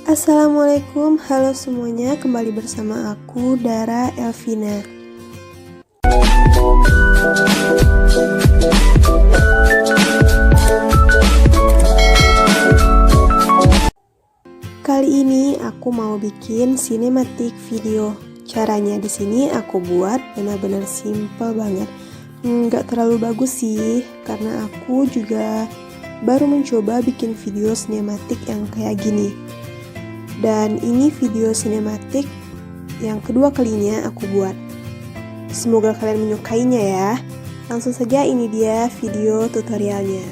Assalamualaikum, halo semuanya, kembali bersama aku Dara Elvina. Kali ini aku mau bikin sinematik video. Caranya di sini aku buat benar-benar simple banget. Nggak terlalu bagus sih, karena aku juga baru mencoba bikin video sinematik yang kayak gini. Dan ini video sinematik yang kedua kalinya aku buat. Semoga kalian menyukainya ya. Langsung saja, ini dia video tutorialnya.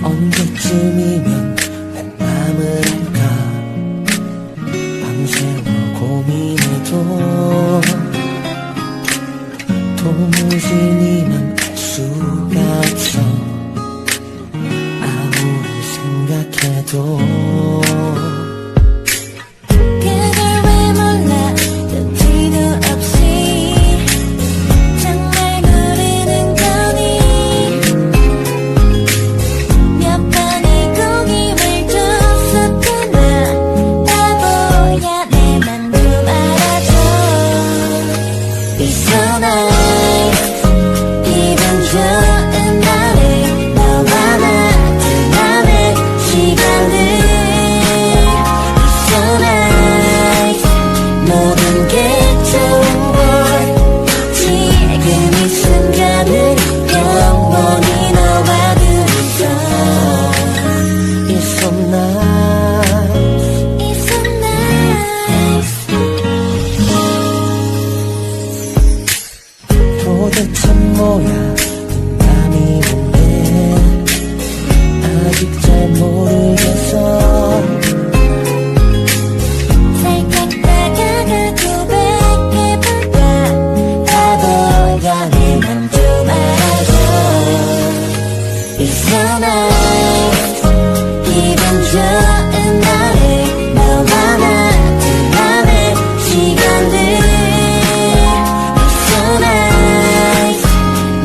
언제쯤이면 내 맘을 알까 밤새워 고민해도 도무지 네 맘 알 수가 없어 아무리 생각해도 도대체 뭐야 네 맘이 뭔데 아직 잘 모르겠어 살짝 다가가 고백해볼까 바보야 내 맘 좀 알아줘 It's so nice 기분 좋은 날에 너와 나 둘만의 시간들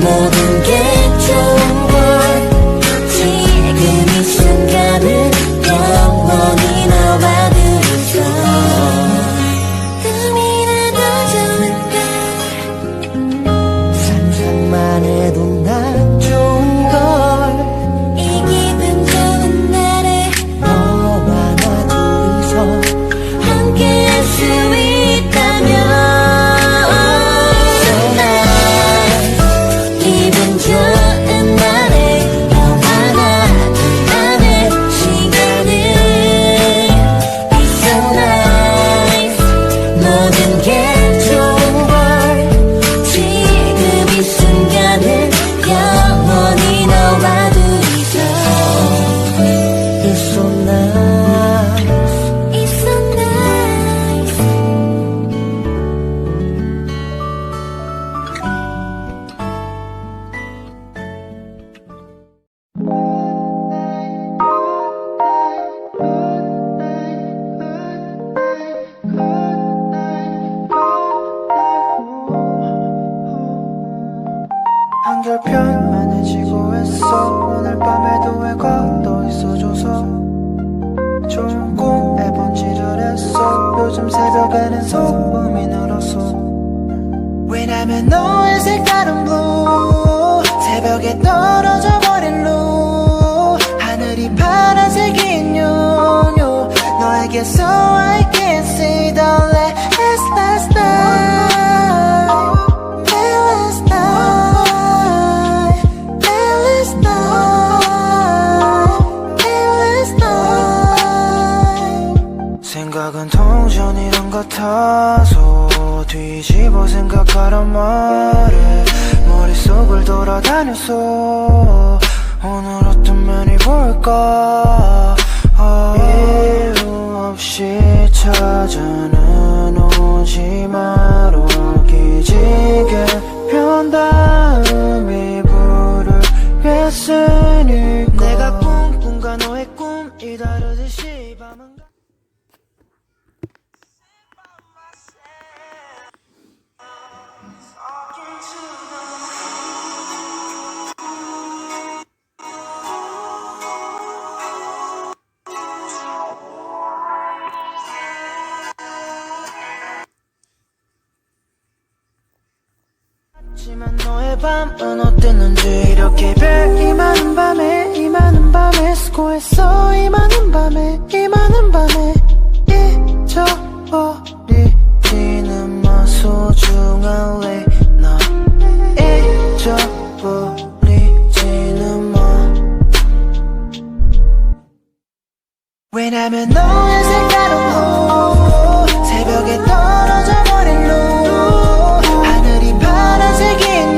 모든 게 좋은 걸 지금 이 순간은 영원히 너와 둘이서 꿈이라도 좋은 걸 상상만 해도 난 좋은 걸 이 기분 좋은 날에 너와 나 둘이서 함께 할 수 있다면 한결편안해 지고했어 오늘 밤에도 왜가 떠있어줘서 좋은 꿈 매번 지랄했어 요즘 새벽에는 소음이 늘었어 왜냐면 너의 색다른 blue 새벽에 떨어져 버린 blue 하늘이 파란색인 요요 너에게서 I can see the last night 생각은 동전이란 같아서 뒤집어 생각하란 말에 머릿속을 돌아다녔어 오늘 어떤 면이 볼까 이유 없이 여자는 오지 마로 기지개 편 다음에 불을 뺐으니까 내가 꿈과 너의 꿈이 다르듯이 밤은 하지만 너의 밤은 어땠는지 이렇게 별 이 많은 밤에 수고했어 이 많은 밤에 잊어버리지는 마 소중한 레나 잊어버리지는 마 왜냐면 너의 색깔은 새벽에 떨어져 버린 하늘이 파란색인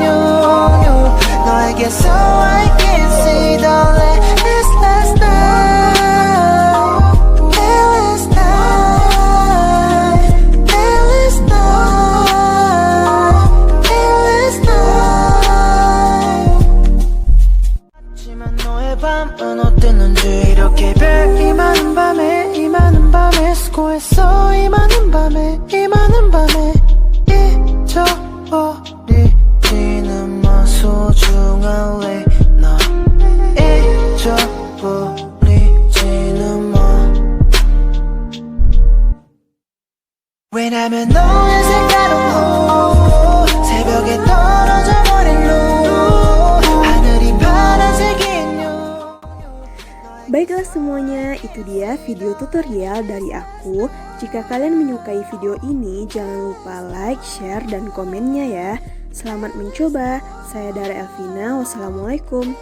너에게서 I can see the last night 하지만 너의 밤은 어땠는지 이렇게 별 이 많은 밤에 수고했어 이 많은 밤에 잊어버리지는 마 소중한 레나 잊어버리지는 마 왜냐면 너의 색깔은 새벽에 떨어져 버린 하늘이 파란색인 Baiklah semuanya, itu dia video tutorial dari aku. Jika kalian menyukai video ini, jangan lupa like, share, dan komennya ya. Selamat mencoba. Saya 𝙗𝙗𝙀𝙗𝙀. Wassalamualaikum.